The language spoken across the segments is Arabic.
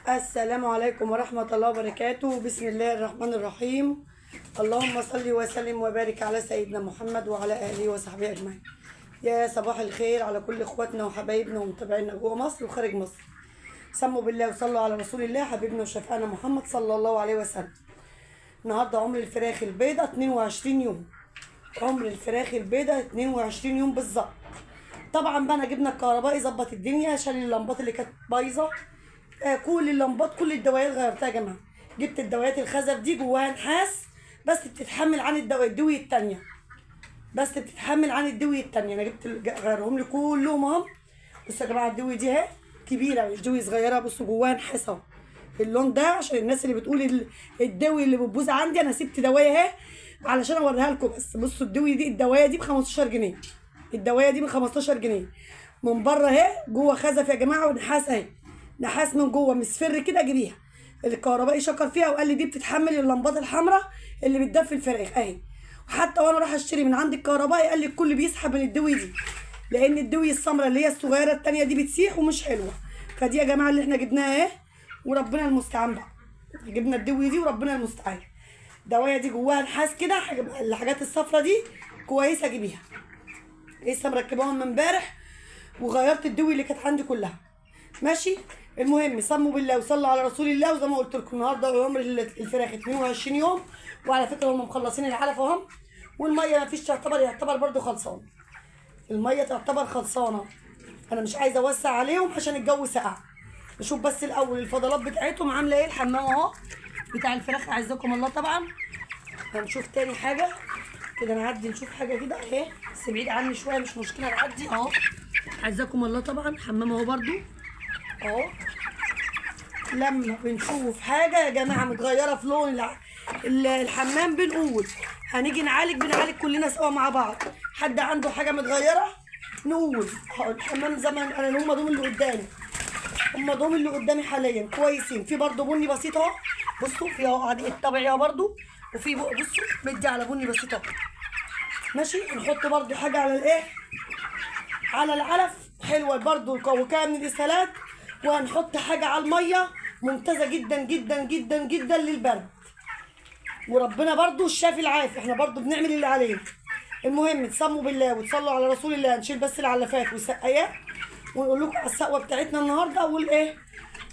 السلام عليكم ورحمة الله وبركاته. بسم الله الرحمن الرحيم. اللهم صل وسلم وبارك على سيدنا محمد وعلى آله وصحبه أجمعين. يا صباح الخير على كل إخواتنا وحبايبنا ومتابعينا جوه مصر وخارج مصر. سموا بالله وصلوا على رسول الله حبيبنا وشفيعنا محمد صلى الله عليه وسلم. النهارده عمر الفراخ البيضة 22 يوم. عمر الفراخ البيضة 22 يوم بالظبط. طبعا بقى انا جبنا الكهربائي ظبط الدنيا، شال اللمبات اللي كانت بايظه. كل اللمبات كل الدوايات غيرتها يا جماعه. جبت الدوايات الخزف دي جواها نحاس بس بتتحمل عن الدوي التانية. انا جبت غيرهم لي كلهم اهم. بصوا يا جماعه الدوي دي اهي كبيره مش دوي صغيره. بصوا جواها نحاس اهو. اللون ده عشان الناس اللي بتقول الدوي اللي بتبوظ عندي، انا سبت دوايه اهي علشان اوريها لكم بس. بصوا الدوي دي الدوايه دي ب 15 جنيه. الدوايه دي ب 15 جنيه من بره اهي، جوه خزف يا جماعه ونحاس اهي. نحاس من جوه مصفر كده. جيبيها. الكهربائي شكر فيها وقال لي دي بتتحمل اللمبات الحمراء اللي بتدفي الفراخ اهي. وحتى وانا رايحه اشتري من عند الكهربائي قال لي الكل بيسحب من الدوي دي، لان الدوي السمراء اللي هي الصغيره التانيه دي بتسيح ومش حلوه. فدي يا جماعه اللي احنا جبناها اهي وربنا المستعان بقى. جبنا الدوي دي وربنا المستعان. الدوايه دي جواها نحاس كده. الحاجات الصفرا دي كويسه جيبيها. لسه مركباهم من امبارح وغيرت الدوي اللي كانت عندي كلها. ماشي. المهم صموا بالله وصلوا على رسول الله. وزي ما قلت لكم النهارده عمر الفراخ 22 يوم. وعلى فكره هم مخلصين العلف اهم. والميه ما فيش يعتبر برده خلصان. الميه تعتبر خلصانه. انا مش عايزه اوسع عليهم عشان الجو ساقع. نشوف بس الاول الفضلات بتاعتهم عامله ايه. الحمام اهو بتاع الفراخ اعزكم الله طبعا. هنشوف تاني حاجه كده. نعدي نشوف حاجه كده اهي بس بعيد عني شويه مش مشكله نعدي اهو. اعزكم الله طبعا حمام اهو برده اهو. لما بنشوف حاجه يا جماعه متغيره في لون الحمام بنقول هنيجي بنعالج كلنا سوا مع بعض. حد عنده حاجه متغيره نقول الحمام زمان. انا هم دول اللي قدامي حاليا كويسين. في برده بني بسيط اهو. بصوا في اهو عادي الطبيعي اهو برده. وفي بصوا مدي على بني بسيط اهو. ماشي. نحط برده حاجه على الايه، على العلف حلوه برده وكام من الاسهالات. وهنحط حاجه على الميه ممتازه جدا جدا جدا جدا للبرد. وربنا برده الشافي العافي. احنا برده بنعمل اللي علينا. المهم تصموا بالله وتصلوا على رسول الله. نشيل بس العلافات والسقايات ونقول لكم على السقوه بتاعتنا النهارده والايه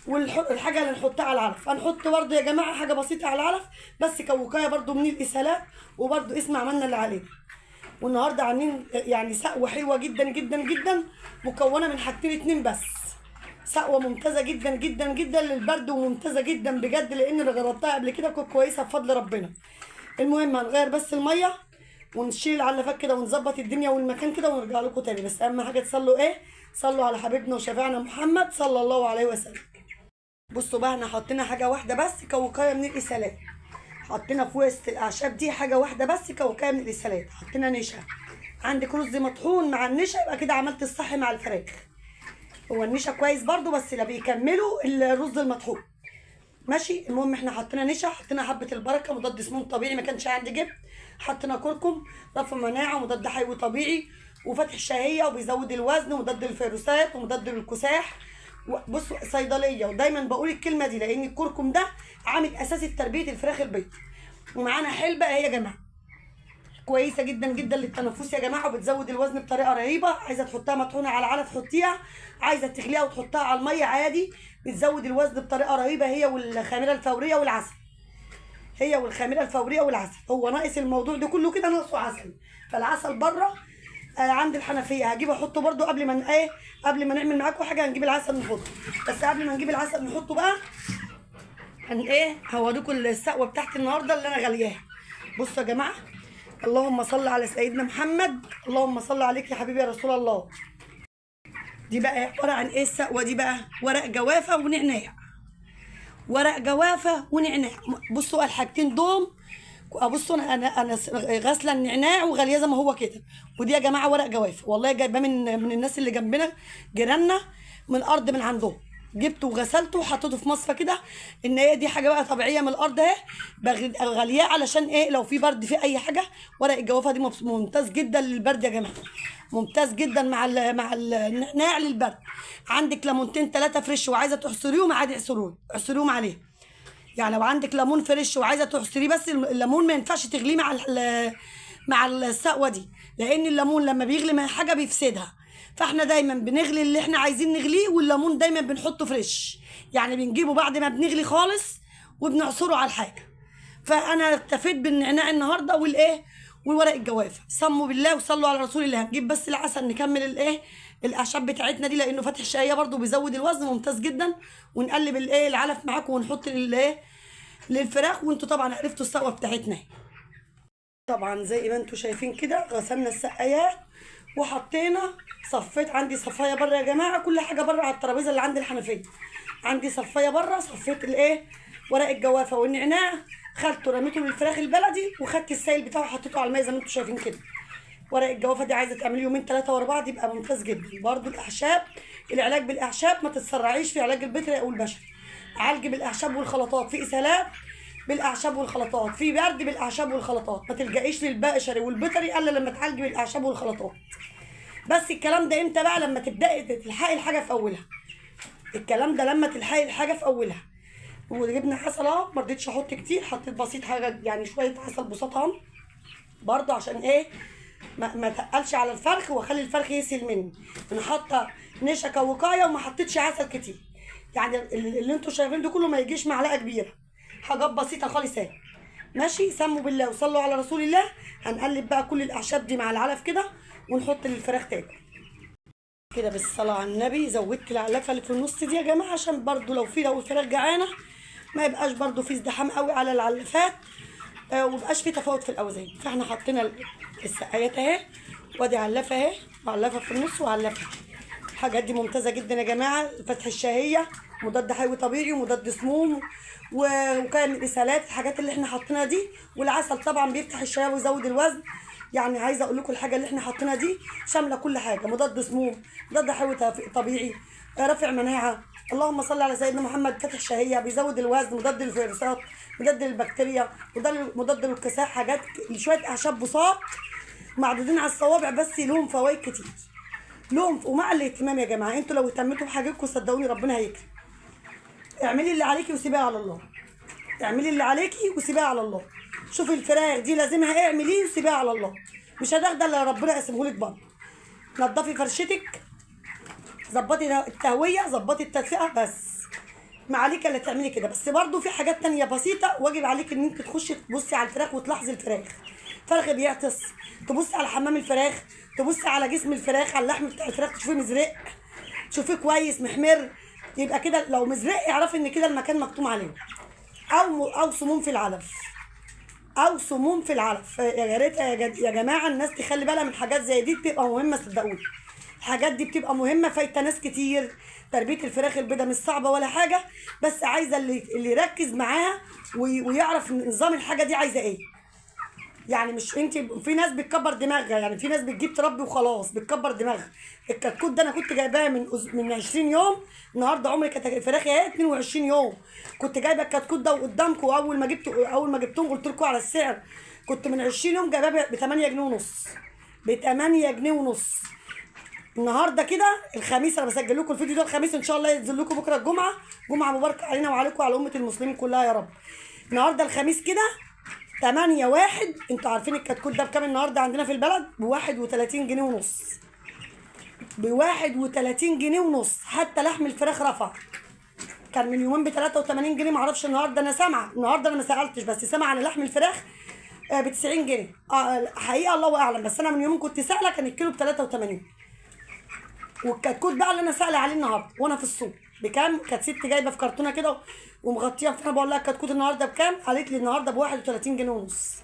والحاجه اللي نحطها على العلف. هنحط برده يا جماعه حاجه بسيطه على العلف بس كوكايه برده من الاسهالات. وبرده اسم عملنا اللي علينا. والنهارده عاملين يعني سقوه حلوه جدا جدا جدا مكونه من حاجتين اتنين بس. سقوه ممتازه جدا جدا جدا للبرد وممتازه جدا بجد لان اللي جربتها قبل كده كانت كويسه بفضل ربنا. المهم هنغير بس الميه ونشيل العلافات كده ونظبط الدنيا والمكان كده ونرجع لكم تاني. بس اهم حاجه تصلوا ايه، صلوا على حبيبنا وشفيعنا محمد صلى الله عليه وسلم. بصوا بقى احنا حطينا حاجه واحده بس كوقايه من الاسهالات. حطينا في وسط الاعشاب دي حاجه واحده بس كوقايه من الاسهالات. حطينا نشا. عندك رز مطحون مع النشا يبقى كده عملت الصح مع الفراخ. هو النشا كويس برضو بس لا بيكملوا الرز المطحون. ماشي. المهم احنا حطينا نشا، حطينا حبه البركه مضاد سموم طبيعي ما كانش عندي جبن. حطينا كركم رفع مناعه مضاد حيوي طبيعي وفتح الشهيه وبيزود الوزن ومضاد الفيروسات ومضاد للكساح. بصوا صيدليه ودايما بقول الكلمه دي لان الكركم ده عامل اساسي في تربيه الفراخ البيض. ومعانا حلبه اهي يا جماعه كويسه جدا جدا للتنفس يا جماعه وبتزود الوزن بطريقه رهيبه. عايزه تحطها مطحونه على العلف حطيها، عايزه تغليها وتحطها على الميه عادي بتزود الوزن بطريقه رهيبه. هي والخميره الفوريه والعسل. هو ناقص الموضوع ده كله كده ناقصه عسل. فالعسل بره عند الحنفيه هجيب احطه برده قبل ما نعمل معاكم حاجه هنجيب العسل نحطه. بس قبل ما نجيب العسل نحطه بقى هوريكم السقوه بتاعت النهارده اللي انا غالياها. بصوا يا جماعه اللهم صل على سيدنا محمد. اللهم صل عليك يا حبيبي يا رسول الله. دي بقى عباره عن ايه السقوه دي بقى؟ ورق جوافه ونعناع. بصوا الحاجتين دول. بصوا انا غاسله النعناع وغاليه زي ما هو كده. ودي يا جماعه ورق جوافه والله جايباه من الناس اللي جنبنا جيراننا من الارض من عندهم. جبته وغسلته وحطيته في مصفى كده، ان هي دي حاجه بقى طبيعيه من الارض اهي، غالياه علشان ايه لو في برد في اي حاجه. ورق الجوافه دي ممتاز جدا للبرد يا جماعه، ممتاز جدا مع النعناع للبرد. عندك ليمونتين 3 فريش وعايزه تحصريهم عادي، احصريهم عليها. يعني لو عندك ليمون فريش وعايزه تعصريه، بس الليمون ما ينفعش تغليه مع السقوه دي، لان الليمون لما بيغلي مع حاجه بيفسدها. فاحنا دايما بنغلي اللي احنا عايزين نغليه، والليمون دايما بنحطه فريش، يعني بنجيبه بعد ما بنغلي خالص وبنعصره على الحاجه. فانا اكتفيت بالنعناع النهارده وورق الجوافه. سموا بالله وصلوا على رسول الله. هنجيب بس العسل نكمل الاعشاب بتاعتنا دي، لانه فاتح الشهيه برده بيزود الوزن، ممتاز جدا. ونقلب العلف معاكم ونحط للفراخ. وانتوا طبعا عرفتوا السقوه بتاعتنا. طبعا زي ما انتوا شايفين كده غسلنا السقايات وحطينا. صفيت عندي صفايه بره يا جماعه، كل حاجه بره على الترابيزه اللي عند الحنفيه. عندي صفايه بره، صفيت ورق الجوافه والنعناع، خدته رميته للفراخ البلدي، وخدت السائل بتاعه حطيته على الميه زي ما انتوا شايفين كده. ورق الجوافه دي عايزه تعملي يومين 3 ورا بعض يبقى ممتاز جدا. برده الاعشاب، العلاج بالاعشاب ما تتسرعيش في علاج البيطري او البشري. عالجي بالاعشاب والخلطات، في اسهالات بالاعشاب والخلطات، في برد بالاعشاب والخلطات. ما تلجئيش للبشري والبيطري الا لما تعالجي بالاعشاب والخلطات. بس الكلام ده امتى بقى؟ لما تبداي تلحقي الحاجه في اولها. الكلام ده لما تلحقي الحاجه في اولها. وجبنا عسل اهو، ما رضيتش احط كتير، حطيت بسيط حاجه يعني شويه عسل بساط اهو، برضه عشان ما تقلش على الفرخ واخلي الفرخ يسهل مني. انا حاطه نشا كوقايه وما حطيتش عسل كتير، يعني اللي انتوا شايفين ده كله ما يجيش معلقه كبيره، حاجات بسيطه خالص اهي. ماشي، سموا بالله وصلوا على رسول الله. هنقلب بقى كل الاعشاب دي مع العلف كده ونحط للفراخ تاكل كده بالصلاه على النبي. زودت العلفه اللي في النص دي يا جماعه عشان برضو لو الفراخ جعانه ما يبقاش برضو في ازدحام قوي على العلفات، ومبقاش في تفاوت في الاوزان. فاحنا حطينا السقايات اهي، وادي علفه اهي، وعلفه في النص وعلفه. الحاجات دي ممتازه جدا يا جماعه، فتح الشهيه، مضاد حيوي طبيعي ومضاد سموم وكان الاسهالات. الحاجات اللي احنا حاطينها دي، والعسل طبعا بيفتح الشهيه ويزود الوزن. يعني عايزه اقول لكم الحاجه اللي احنا حاطينها دي شامله كل حاجه، مضاد سموم، مضاد حيوي طبيعي، رافع مناعه. اللهم صل على سيدنا محمد. فتح شهيه، بيزود الوزن، مضاد للفيروسات، مضاد للبكتيريا، مضاد للكساح. حاجات شويه اعشاب بساط معدودين على الصوابع، بس لهم فوائد كتير، لهم. ومع الاهتمام يا جماعه، انتوا لو اهتمتوا بحاجتكم صدقوني ربنا هيكرم. اعملي اللي عليكي وسيبيها على الله، اعملي اللي عليكي وسيبيها على الله. شوفي الفراخ دي لازمها اعمليه وسيبيها على الله، مش هتاخدي الا ربنا يقسمهولك برضه. نضفي فرشتك، ظبطي التهويه، ظبطي التدفئه، بس ما عليك الا تعملي كده. بس برضه في حاجات تانية بسيطه، واجب عليك ان انت تخشي تبصي على الفراخ وتلاحظي الفرخ بيعطس، تبصي على حمام الفراخ، تبصي على جسم الفراخ، على اللحم بتاع الفراخ، تشوفيه مزرق، تشوفيه كويس محمر. يبقى كده لو مزرق اعرفي ان كده المكان مكتوم عليه، او سموم في العلف، يا ريت يا جماعه الناس تخلي بالها من حاجات زي دي، بتبقى مهمه صدقوني. الحاجات دي بتبقى مهمه، فايته ناس كتير. تربيه الفراخ البيضاء مش صعبه ولا حاجه، بس عايزه اللي يركز معاها ويعرف نظام الحاجه دي عايزه ايه. يعني مش انت، في ناس بتكبر دماغها، يعني في ناس بتجيب تربي وخلاص بتكبر دماغها. الكتكوت ده انا كنت جايباه من 20 يوم، النهارده عمري كانت الفراخ اهي 22 يوم. كنت جايبه الكتكوت ده وقدامكم، اول ما جبتهم قلت لكم على السعر. كنت من 20 يوم جايباه ب 8 جنيه ونص، ب 8 جنيه ونص. النهارده كده الخميس، انا بسجل لكم الفيديو ده الخميس، ان شاء الله ينزل لكم بكره الجمعه. جمعه مباركه علينا وعليكم وعلى امه المسلمين كلها يا رب. النهارده الخميس كده 8/1. انتوا عارفين الكتكوت ده بكام النهارده عندنا في البلد؟ ب 31 جنيه ونص، ب 31 جنيه ونص. حتى لحم الفراخ رفع، كان من يومين ب 83 جنيه، معرفش النهارده. انا سامعه النهارده، انا ما سالتش، بس سامعه عن لحم الفراخ ب 90 جنيه حقيقه الله اعلم. بس انا من يومين كنت سائله كان الكيلو ب 83. والكتكوت بقى اللي انا سائله عليه النهارده وانا في السوق بكام؟ كانت ست جايبه في كرتونه كده ومغطيه، فانا بقول لها الكتكوت النهارده بكام؟ قالت لي النهارده ب 31 جنيه ونص.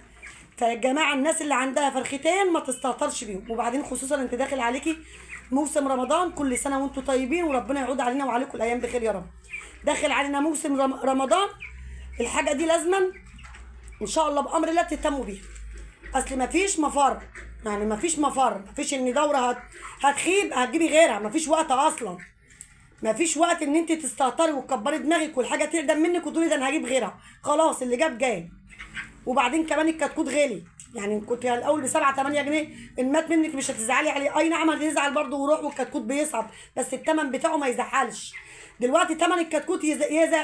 فيا جماعه الناس اللي عندها فرختين ما تستهترش بيهم، وبعدين خصوصا انت داخل عليكي موسم رمضان. كل سنه وانتم طيبين، وربنا يعود علينا وعليكم الايام بخير يا رب. داخل علينا موسم رمضان، الحاجه دي لازما ان شاء الله بامر الله تهتموا بيها. اصل مفيش مفر، يعني مفيش ان دوره هتخيب هتجيبي غيرها، مفيش وقت اصلا، مفيش وقت ان انت تستهتري وتكبري دماغك والحاجه تقدم منك وتقولي ده انا هجيب غيرها. خلاص اللي جاب جاب. وبعدين كمان الكتكوت غالي، يعني كنت الاول ب 7 8 جنيه، ان مات منك مش هتزعلي عليه. اي نعم هتزعل برضه وروح والكتكوت بيصعب، بس الثمن بتاعه ما يزعلش. دلوقتي ثمن الكتكوت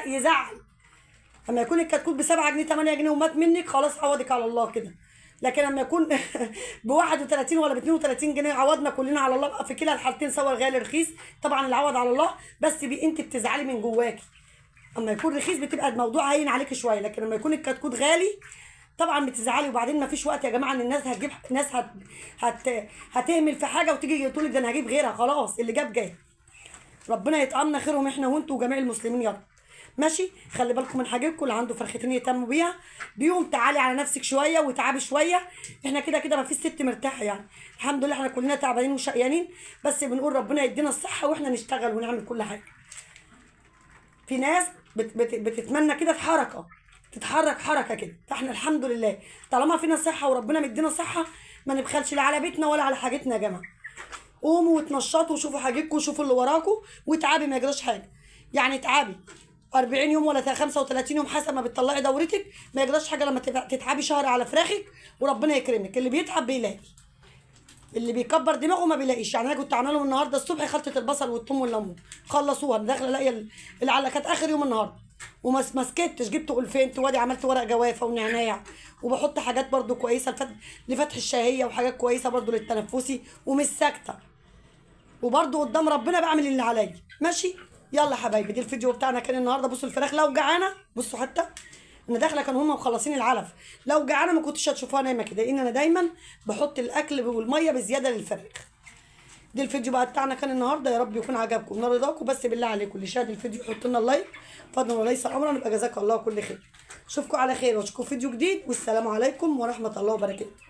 يزعل. اما يكون الكتكوت ب 7 جنيه 8 جنيه ومات منك، خلاص عوضك على الله كده. لكن لما يكون ب 31 ولا ب 32 جنيه، عوضنا كلنا على الله. في كلا الحالتين سواء غالي رخيص، طبعا العوض على الله، بس انت بتزعلي من جواكي. اما يكون رخيص بتبقى الموضوع هين عليك شويه، لكن لما يكون الكتكوت غالي طبعا بتزعلي. وبعدين ما فيش وقت يا جماعه ان الناس هتجيب، ناس هتهمل في حاجه وتيجي تقول ده انا هجيب غيرها. خلاص اللي جاب جاب. ربنا يطعمنا خيرهم احنا وانتوا وجميع المسلمين يا رب. ماشي. خلي بالكم من حاجتكم، اللي عنده فرختين يهتموا بيها بيهم. تعالي على نفسك شويه وتعبي شويه. احنا كده كده ما فيش ست مرتاحه يعني، الحمد لله احنا كلنا تعبانين وشقيانين، بس بنقول ربنا يدينا الصحه واحنا نشتغل ونعمل كل حاجه. في ناس بتتمنى كده تتحرك حركه كده، فاحنا الحمد لله طالما فينا صحه وربنا مدينا صحه ما نبخلش لا على بيتنا ولا على حاجتنا يا جماعه. قوموا وتنشطوا وشوفوا حاجتكم وشوفوا اللي وراكم وتعبي، ما يجراش حاجه. يعني تعبي 40 يوم ولا 35 يوم حسب ما بتطلعي دورتك، ما يجراش حاجه لما تتعبي شهر على فراخك وربنا يكرمك. اللي بيتعب بيلاقي، اللي بيكبر دماغه ما بيلاقيش. يعني انا كنت عامله لهم النهارده الصبح خلطه البصل والثوم والليمون، خلصوها داخله الاقي العلقه كانت اخر يوم النهارده، وما سكتش، جبت قلفين وادي عملت ورق جوافه ونعناع، وبحط حاجات برده كويسه لفتح الشهيه وحاجات كويسه برده للتنفسي، ومش ساكته، وبرده قدام ربنا بعمل اللي عليا. ماشي. يلا حبايبي، دي الفيديو بتاعنا كان النهارده. بصوا الفراخ لو جعانه، بصوا حتى انا داخله كانوا هم مخلصين العلف، لو جعانه ما كنتش هتشوفوها نايمه كده، لان انا دايما بحط الاكل والميه بزياده للفراخ. دي الفيديو بقى بتاعنا كان النهارده، يا رب يكون عجبكم ونال رضاكم. بس بالله عليكم اللي شاهد الفيديو يحط لنا اللايك فضلا وليس امرا، نبقى جزاك الله كل خير. اشوفكم على خير واشوفكم فيديو جديد، والسلام عليكم ورحمه الله وبركاته.